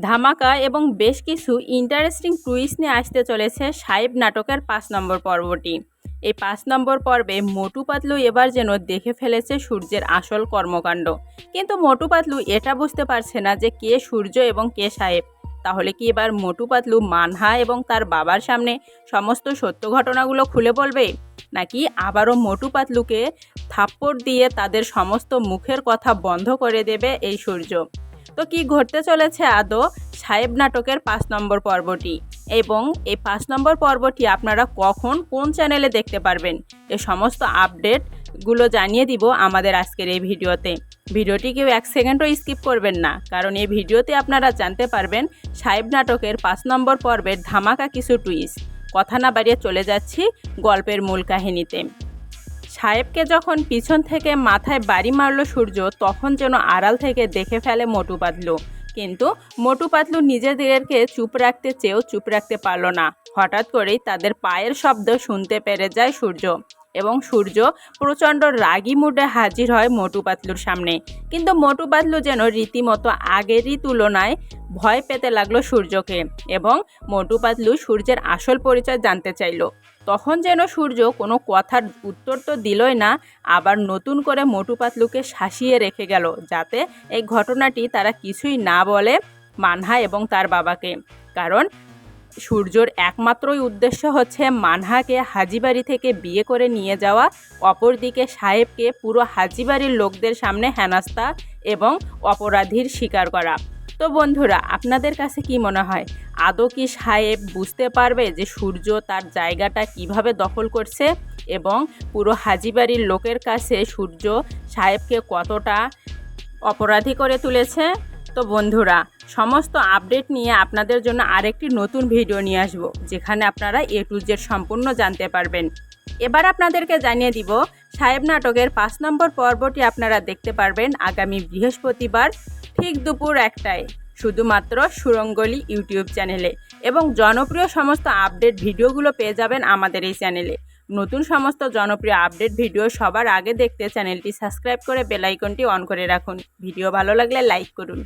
ধামাকা এবং বেশ কিছু ইন্টারেস্টিং টুইস্ট নিয়ে আসতে চলেছে সাহেব নাটকের ৫ নম্বর পর্বটি। এই ৫ নম্বর পর্বে মোটু পাতলু এবার যেন দেখে ফেলেছে সূর্যের আসল কর্মকাণ্ড। কিন্তু মোটু পাতলু এটা বুঝতে পারছে না যে কে সূর্য এবং কে সাহেব। তাহলে কি এবার মোটু পাতলু মানহা এবং তার বাবার সামনে সমস্ত সত্য ঘটনাগুলো খুলে বলবে, নাকি আবারও মোটু পাতলুকে থাপ্পড় দিয়ে তাদের সমস্ত মুখের কথা বন্ধ করে দেবে এই সূর্য? তো কি ঘটতে চলেছে আদৌ সাহেব নাটকের ৫ নম্বর পর্বটি, এবং এই ৫ নম্বর পর্বটি আপনারা কখন কোন চ্যানেলে দেখতে পারবেন, এই সমস্ত আপডেটগুলো জানিয়ে দিব আমাদের আজকের এই ভিডিওতে। ভিডিওটি কেউ ১ সেকেন্ডও স্কিপ করবেন না, কারণ এই ভিডিওতে আপনারা জানতে পারবেন সাহেব নাটকের ৫ নম্বর পর্বের ধামাকা কিছু টুইস্ট। কথা না বাড়িয়ে চলে যাচ্ছি গল্পের মূল কাহিনীতে। সাহেবকে যখন পিছন থেকে মাথায় বাড়ি মারল সূর্য, তখন যেন আড়াল থেকে দেখে ফেলে মোটু পাতলু। কিন্তু মোটু পাতলু নিজেদেরকে চুপ রাখতে চেয়েও চুপ রাখতে পারল না। হঠাৎ করেই তাদের পায়ের শব্দ শুনতে পেরে যায় সূর্য, এবং সূর্য প্রচণ্ড রাগী মুডে হাজির হয় মোটু পাতলুর সামনে। কিন্তু মোটু পাতলু যেন রীতিমতো আগেরই তুলনায় ভয় পেতে লাগলো সূর্যকে, এবং মোটু পাতলু সূর্যের আসল পরিচয় জানতে চাইল। তখন যেন সূর্য কোনো কথার উত্তর তো দিলই না, আবার নতুন করে মোটু পাতলুকে শাসিয়ে রেখে গেল, যাতে এই ঘটনাটি তারা কিছুই না বলে মানহা এবং তার বাবাকে। কারণ সূর্যর একমাত্রই উদ্দেশ্য হচ্ছে মানহাকে হাজিবাড়ি থেকে বিয়ে করে নিয়ে যাওয়া, অপরদিকে সাহেবকে পুরো হাজিবাড়ির লোকদের সামনে হেনস্থা এবং অপরাধীর স্বীকার করা। তো বন্ধুরা, আপনাদের কাছে কি মনে হয়, আদৌ কি সাহেব বুঝতে পারবে যে সূর্য তার জায়গাটা কিভাবে দখল করছে, এবং পুরো হাজিবাড়ির লোকের কাছে সূর্য সাহেবকে কতটা অপরাধী করে তুলেছে? তো বন্ধুরা, সমস্ত আপডেট নিয়ে আপনাদের জন্য আরেকটি নতুন ভিডিও নিয়ে আসব, যেখানে আপনারা A to Z সম্পূর্ণ জানতে পারবেন। এবার আপনাদেরকে জানিয়ে দিব সাহেব নাটকের ৫ নম্বর পর্বটি আপনারা দেখতে পারবেন আগামী বৃহস্পতিবার ঠিক দুপুর ১টায়, শুধুমাত্র সুরঙ্গলি ইউটিউব চ্যানেলে। এবং জনপ্রিয় সমস্ত আপডেট ভিডিওগুলো পেয়ে যাবেন আমাদের এই চ্যানেলে। নতুন সমস্ত জনপ্রিয় আপডেট ভিডিও সবার আগে দেখতে চ্যানেলটি সাবস্ক্রাইব করে বেল আইকনটি অন করে রাখুন। ভিডিও ভালো লাগলে লাইক করুন।